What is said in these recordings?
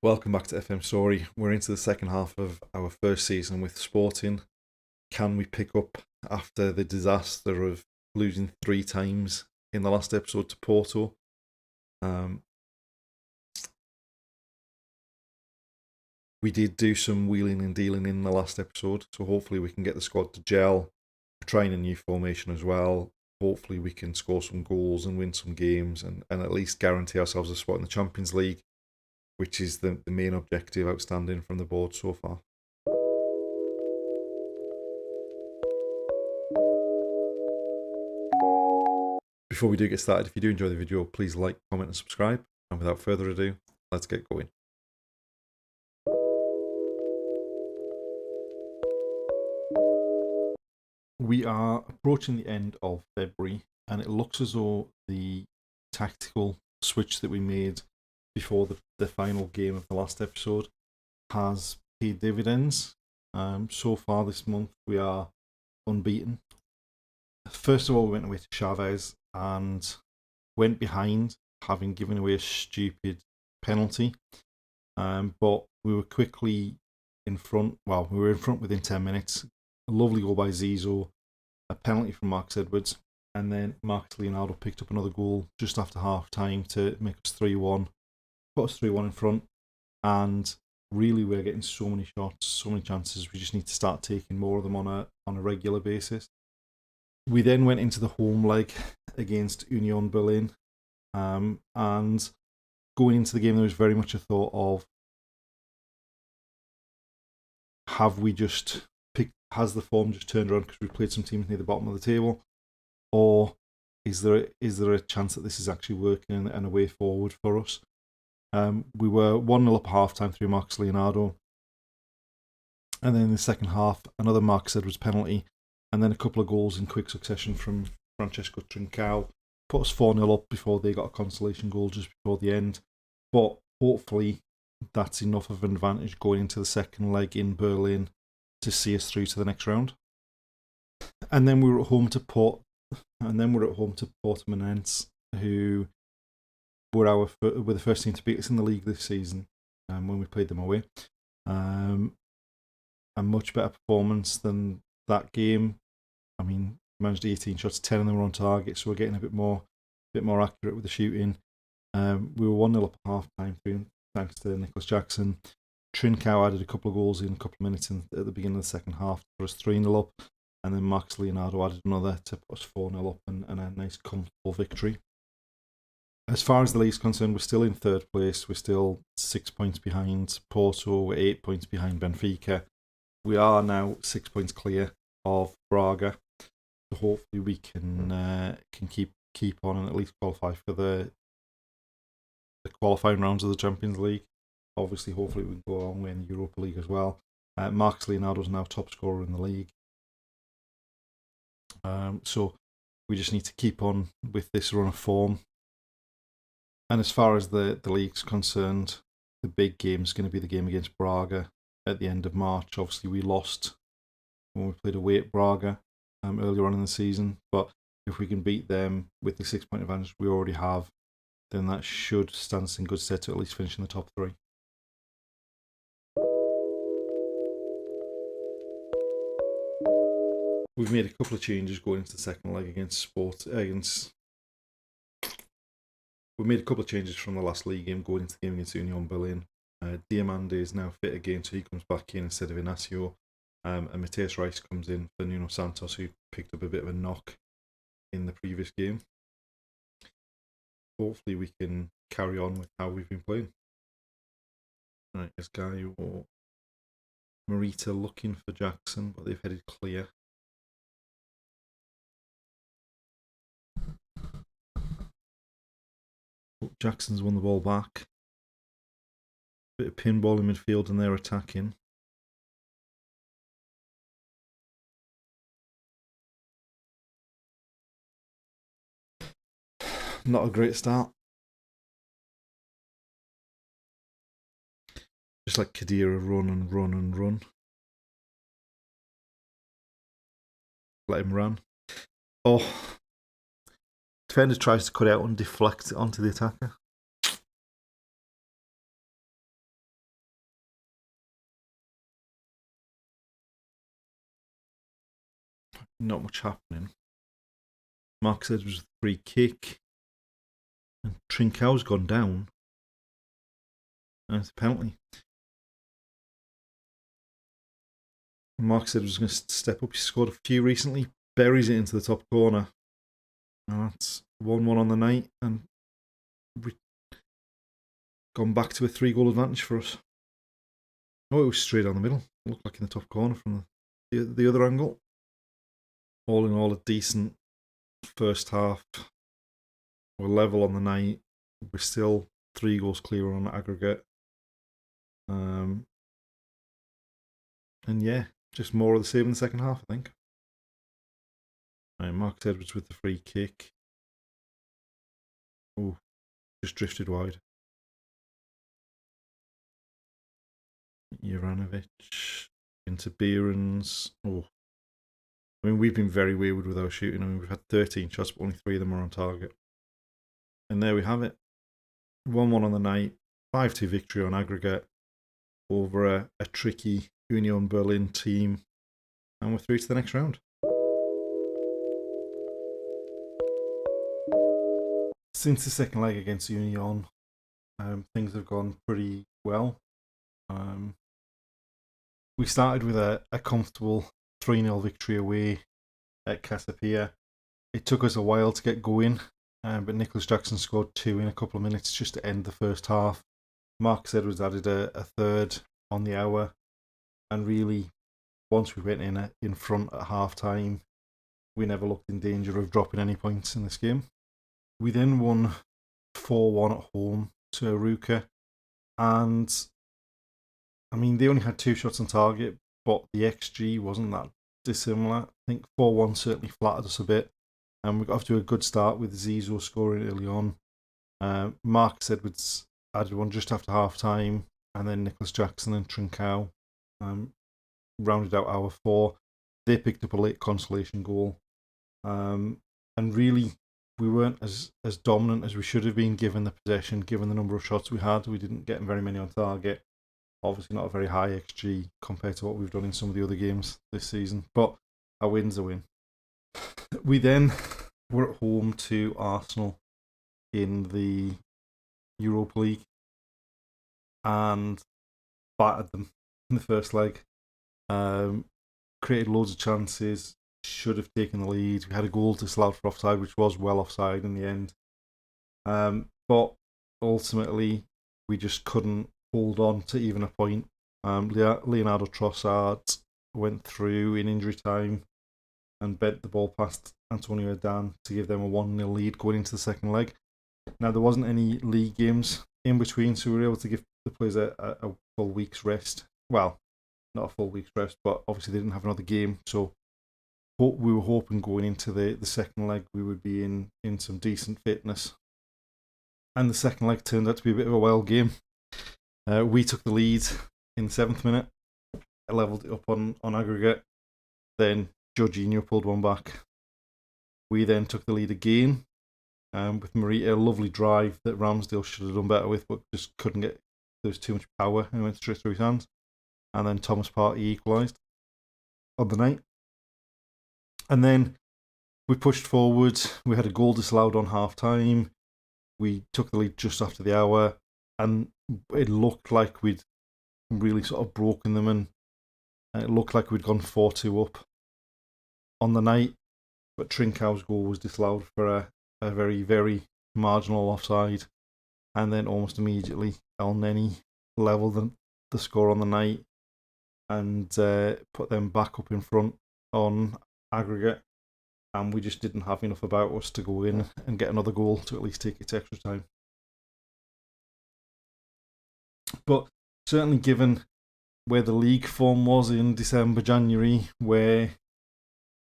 Welcome back to FM Storey. We're into the second half of our first season with Sporting. Can we pick up after the disaster of losing 3 times in the last episode to Porto? We did do some wheeling and dealing in the last episode, so hopefully we can get the squad to gel, trying a new formation as well. Hopefully we can score some goals and win some games and at least guarantee ourselves a spot in the Champions League, which is the main objective outstanding from the board so far. Before we do get started, if you do enjoy the video, please like, comment and subscribe. And without further ado, let's get going. We are approaching the end of February, and it looks as though the tactical switch that we made before the final game of the last episode has paid dividends. So far this month, we are unbeaten. First of all, we went away to Chavez and went behind, having given away a stupid penalty. But we were quickly in front. Well, we were in front within 10 minutes. A lovely goal by Zizou, a penalty from Marcus Edwards, and then Marcus Leonardo picked up another goal just after half time to make us 3-1, put us 3-1 in front. And really, we're getting so many shots, so many chances. We just need to start taking more of them on a regular basis. We then went into the home leg against Union Berlin, and going into the game, there was very much a thought of, has the form just turned around because we played some teams near the bottom of the table, or is there a chance that this is actually working and a way forward for us? We were 1-0 up at half time through Marcus Leonardo, and then in the second half, another Marcus Edwards penalty, and then a couple of goals in quick succession from Francesco Trincao put us 4-0 up before they got a consolation goal just before the end. But hopefully that's enough of an advantage going into the second leg in Berlin to see us through to the next round. And then we were at home to Portimonense, who were the first team to beat us in the league this season when we played them away. A much better performance than that game. I mean, managed 18 shots, 10 of them were on target, so we're getting a bit more accurate with the shooting. We were 1-0 up at half time thanks to Nicholas Jackson. Trincao added a couple of goals in a couple of minutes at the beginning of the second half for us 3-0 up, and then Marcus Leonardo added another to put us 4-0 up and a nice comfortable victory. As far as the league's concerned, we're still in third place. We're still 6 points behind Porto. We're 8 points behind Benfica. We are now 6 points clear of Braga. So hopefully we can keep on and at least qualify for the qualifying rounds of the Champions League. Obviously, hopefully we can go a long way in the Europa League as well. Marcus Leonardo is now top scorer in the league. So we just need to keep on with this run of form. And as far as the league's concerned, the big game is going to be the game against Braga at the end of March. Obviously, we lost when we played away at Braga earlier on in the season. But if we can beat them with the 6 point advantage we already have, then that should stand us in good stead to at least finish in the top 3. We've made a couple of changes going into the second leg We made a couple of changes from the last league game going into the game against Union Berlin. Diamande is now fit again, so he comes back in instead of Inacio. And Matthias Reis comes in for Nuno Santos, who picked up a bit of a knock in the previous game. Hopefully we can carry on with how we've been playing. Right, this guy or Marita looking for Jackson, but they've headed clear. Jackson's won the ball back. Bit of pinball in midfield and they're attacking. Not a great start. Just like Khedira run and run and run. Let him run. Oh. Defender tries to cut out and deflects it onto the attacker. not much happening. Mark Edwards with a free kick. And Trincão's gone down. And it's a penalty. Mark Edwards was going to step up. He scored a few recently. Buries it into the top corner. And that's 1-1 on the night. And we've gone back to a 3-goal advantage for us. Oh, it was straight down the middle. It looked like in the top corner from the other angle. All in all, a decent first half. We're level on the night. We're still 3 goals clear on aggregate. And yeah, just more of the same in the second half, I think. Right, Mark Edwards with the free kick. Oh, just drifted wide. Juranovic into Behrens. Oh, I mean, we've been very wayward with our shooting. I mean, we've had 13 shots, but only 3 of them are on target. And there we have it. 1-1 on the night. 5-2 victory on aggregate over a tricky Union Berlin team. And we're through to the next round. Since the second leg against Union, things have gone pretty well. We started with a comfortable 3-0 victory away at Casapia. It took us a while to get going, but Nicholas Jackson scored 2 in a couple of minutes just to end the first half. Mark Edwards added a third on the hour, and really, once we went in front at half time, we never looked in danger of dropping any points in this game. We then won 4-1 at home to Arouca, and I mean, they only had 2 shots on target, but the XG wasn't that dissimilar. I think 4-1 certainly flattered us a bit, and we got off to a good start with Zizou scoring early on. Mark Edwards added one just after half time, and then Nicholas Jackson and Trincão rounded out our 4. They picked up a late consolation goal, and really we weren't as dominant as we should have been given the possession, given the number of shots we had. We didn't get very many on target. Obviously not a very high XG compared to what we've done in some of the other games this season, but a win's a win. We then were at home to Arsenal in the Europa League and battered them in the first leg. Created loads of chances, should have taken the lead. We had a goal disallowed for offside, which was well offside in the end. But ultimately, we just couldn't hold on to even a point. Leonardo Trossard went through in injury time and bent the ball past Antonio Dan to give them a 1-0 lead going into the second leg. Now, there wasn't any league games in between, so we were able to give the players a full week's rest. Well, not a full week's rest, but obviously they didn't have another game, so we were hoping going into the second leg we would be in some decent fitness. And the second leg turned out to be a bit of a wild game. We took the lead in the 7th minute, levelled it up on aggregate, then Jorginho pulled one back. We then took the lead again with Marita, a lovely drive that Ramsdale should have done better with, but just couldn't get, there was too much power and it went straight through his hands. And then Thomas Partey equalised on the night. And then we pushed forward, we had a goal disallowed on half time, we took the lead just after the hour, and it looked like we'd really sort of broken them, and it looked like we'd gone 4-2 up on the night, but Trincão's goal was disallowed for a very, very marginal offside, and then almost immediately El Neni levelled the score on the night and put them back up in front on aggregate, and we just didn't have enough about us to go in and get another goal to at least take it to extra time. But certainly given where the league form was in December, January, where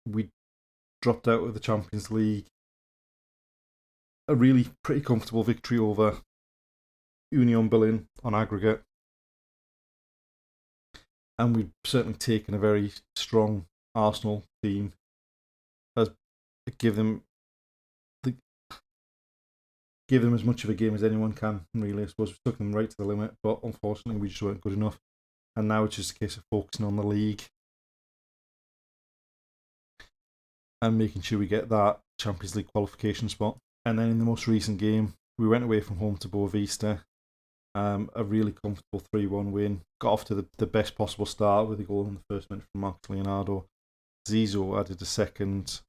we dropped out of the Champions League, a really pretty comfortable victory over Union Berlin on aggregate. And we've certainly taken a very strong Arsenal team, as give them as much of a game as anyone can, really. I suppose we took them right to the limit, but unfortunately we just weren't good enough. And now it's just a case of focusing on the league. and making sure we get that Champions League qualification spot. And then in the most recent game, we went away from home to Boavista. A really comfortable 3-1 win. Got off to the best possible start with a goal in the first minute from Marcus Leonardo. Zizo added a second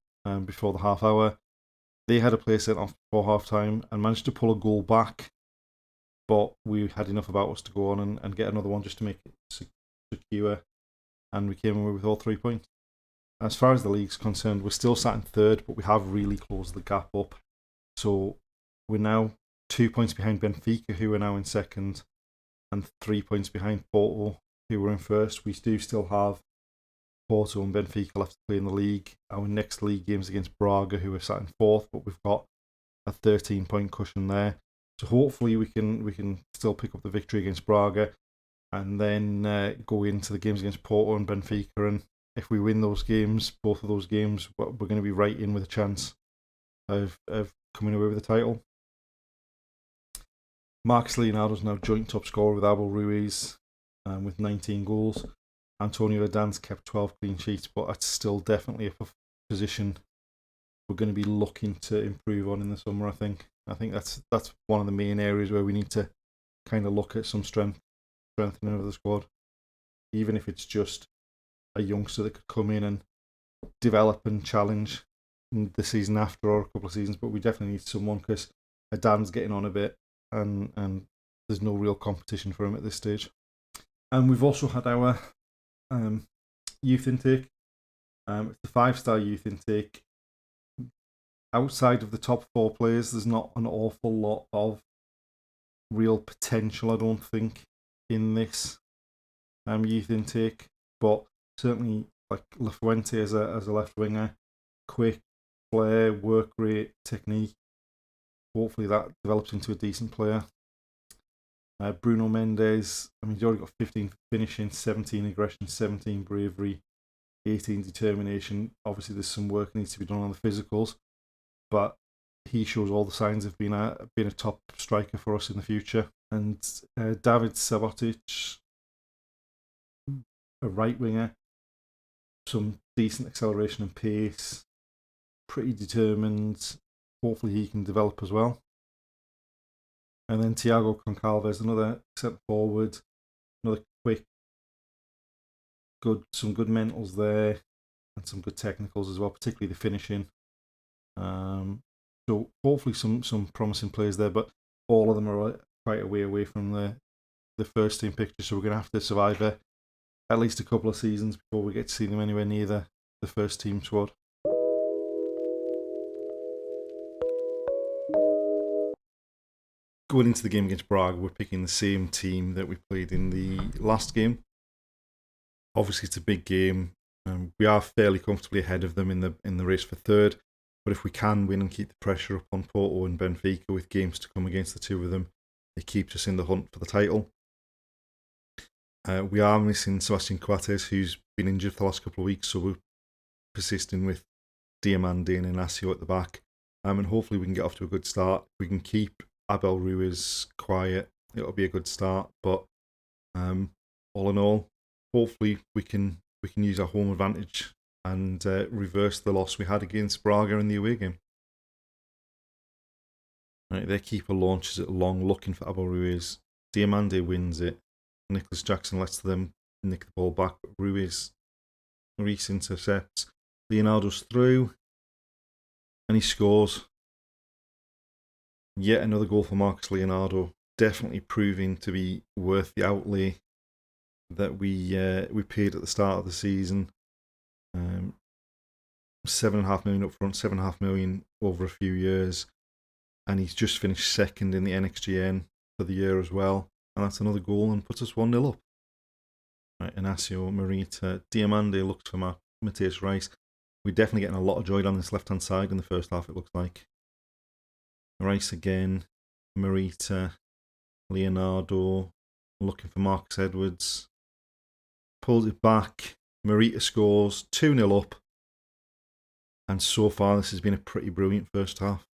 before the half hour. They had a play sent off before half time and managed to pull a goal back, but we had enough about us to go on and get another one just to make it secure, and we came away with all 3 points. As far as the league's concerned, we're still sat in third, but we have really closed the gap up. So we're now 2 points behind Benfica, who are now in second, and 3 points behind Porto, who were in first. We do still have Porto and Benfica left to play in the league. Our next league game is against Braga, who are sat in fourth, but we've got a 13-point cushion there. So hopefully we can still pick up the victory against Braga, and then go into the games against Porto and Benfica. And if we win those games, both of those games, we're going to be right in with a chance of coming away with the title. Marcus Leonardo is now joint top scorer with Abel Ruiz with 19 goals. Antonio Adan's kept 12 clean sheets, but that's still definitely a position we're going to be looking to improve on in the summer. I think that's one of the main areas where we need to kind of look at some strengthening of the squad, even if it's just a youngster that could come in and develop and challenge the season after or a couple of seasons. But we definitely need someone, because Adan's getting on a bit, and there's no real competition for him at this stage. And we've also had our youth intake. It's the 5-star youth intake. Outside of the top 4 players, there's not an awful lot of real potential, I don't think, in this youth intake. But certainly, like Lafuente as a left winger, quick, flair, work rate, technique. Hopefully that develops into a decent player. Bruno Mendes, he's already got 15 finishing, 17 aggression, 17 bravery, 18 determination. Obviously there's some work that needs to be done on the physicals, but he shows all the signs of being a top striker for us in the future. And David Sabotic, a right winger, some decent acceleration and pace, pretty determined. Hopefully he can develop as well. And then Thiago Concalves, another centre forward, another quick, some good mentals there, and some good technicals as well, particularly the finishing. So hopefully some promising players there, but all of them are quite a way away from the first team picture, so we're going to have to survive at least a couple of seasons before we get to see them anywhere near the first team squad. Going into the game against Braga, we're picking the same team that we played in the last game. Obviously, it's a big game. We are fairly comfortably ahead of them in the race for third. But if we can win and keep the pressure up on Porto and Benfica with games to come against the two of them, it keeps us in the hunt for the title. We are missing Sebastian Coates, who's been injured for the last couple of weeks, so we're persisting with Diamande and Inacio at the back. And hopefully we can get off to a good start. If we can keep Abel Ruiz quiet, it'll be a good start. But all in all, hopefully we can use our home advantage and reverse the loss we had against Braga in the away game. Right, their keeper launches it long, looking for Abel Ruiz. Diamande wins it. Nicholas Jackson lets them nick the ball back. Ruiz intercepts. Leonardo's through, and he scores. Yet another goal for Marcus Leonardo, definitely proving to be worth the outlay that we paid at the start of the season. 7.5 million up front, 7.5 million over a few years, and he's just finished second in the NXGN for the year as well. And that's another goal and puts us 1-0 up. Right, Inacio, Marita, Diamande looks for Matthias Rice. We're definitely getting a lot of joy down this left-hand side in the first half, it looks like. Rice again, Marita, Leonardo, looking for Marcus Edwards. Pulls it back, Marita scores, 2-0 up. And so far this has been a pretty brilliant first half.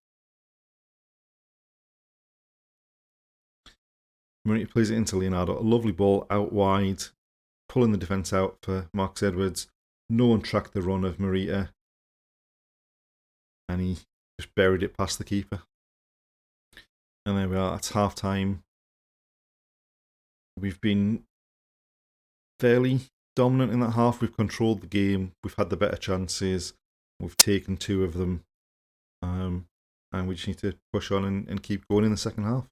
Marita plays it into Leonardo, a lovely ball out wide, pulling the defence out for Marcus Edwards. No one tracked the run of Marita. and he just buried it past the keeper. And there we are, it's half time. We've been fairly dominant in that half. We've controlled the game, we've had the better chances, we've taken 2 of them, and we just need to push on and keep going in the second half.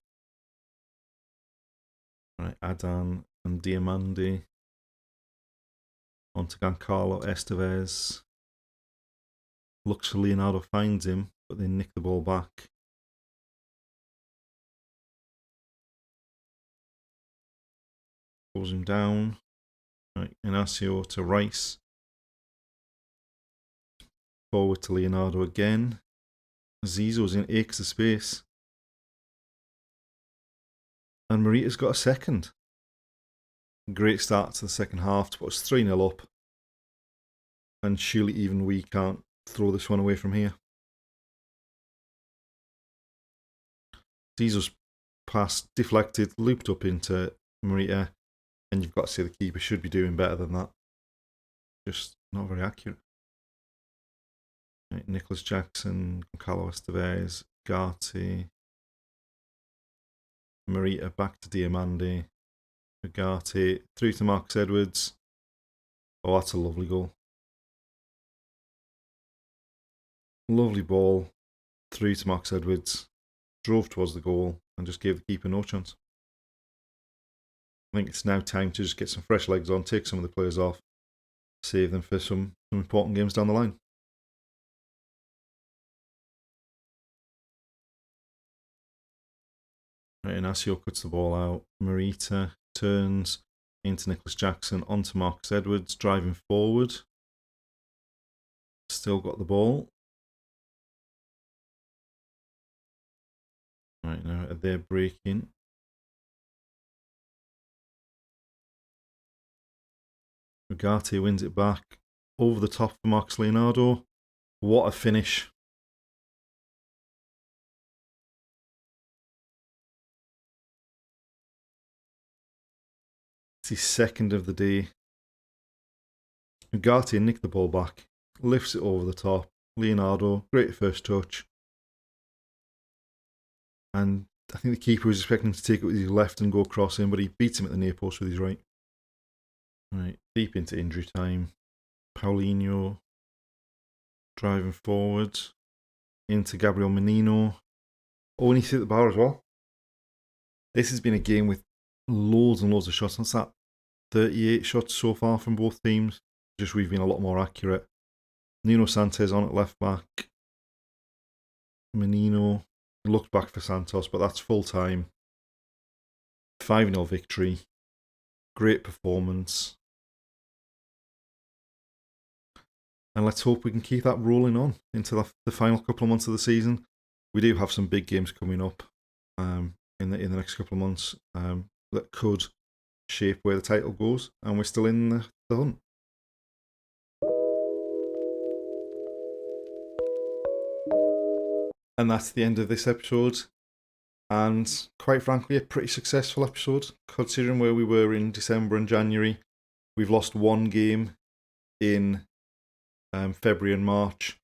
Right, Adan and Diamande onto Giancarlo Estevez. Looks for Leonardo, finds him, but they nick the ball back. Pulls him down. Right, Inacio to Rice. Forward to Leonardo again. Zizou's in acres of space. And Morita's got a second. Great start to the second half to put us 3-0 up. And surely even we can't throw this one away from here. Zizou's pass deflected, looped up into Morita, and you've got to say the keeper should be doing better than that. Just not very accurate. Right, Nicholas Jackson, Carlos Estevez, Gatti, Morita back to Diamande, Gatti through to Marcus Edwards. Oh, that's a lovely goal. Lovely ball through to Marcus Edwards, drove towards the goal and just gave the keeper no chance. I think it's now time to just get some fresh legs on, take some of the players off, save them for some important games down the line. Right, Inacio cuts the ball out. Morita turns into Nicholas Jackson, onto Marcus Edwards, driving forward. Still got the ball. Right, now they're breaking. Ugarte wins it back. Over the top for Marcus Leonardo. What a finish. It's his second of the day. Ugarte nicked the ball back. Lifts it over the top. Leonardo, great first touch. And I think the keeper was expecting to take it with his left and go across him, but he beats him at the near post with his right. Right, deep into injury time. Paulinho driving forward into Gabriel Menino. Oh, and he hit the bar as well. This has been a game with loads and loads of shots. What's that? 38 shots so far from both teams. Just we've been a lot more accurate. Nuno Santos on at left back. Menino looked back for Santos, but that's full time. 5-0 victory. Great performance. And let's hope we can keep that rolling on into the final couple of months of the season. We do have some big games coming up in the next couple of months that could shape where the title goes, and we're still in the hunt. And that's the end of this episode. And quite frankly, a pretty successful episode, considering where we were in December and January. We've lost one game in February and March.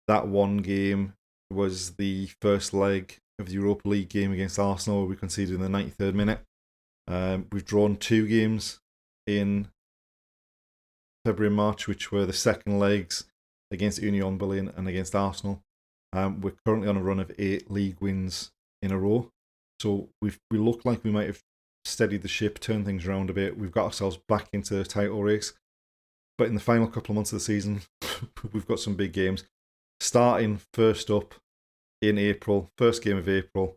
That one game was the first leg of the Europa League game against Arsenal, where we conceded in the 93rd minute. We've drawn 2 games in February and March, which were the second legs against Union Berlin and against Arsenal. We're currently on a run of 8 league wins in a row. So we look like we might have steadied the ship, turned things around a bit. We've got ourselves back into the title race. But in the final couple of months of the season, we've got some big games. Starting first up in April, first game of April,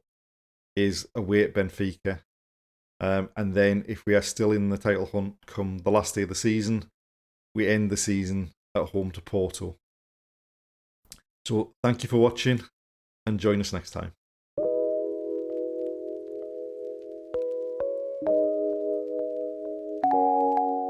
is away at Benfica. And then if we are still in the title hunt come the last day of the season, we end the season at home to Porto. So thank you for watching and join us next time.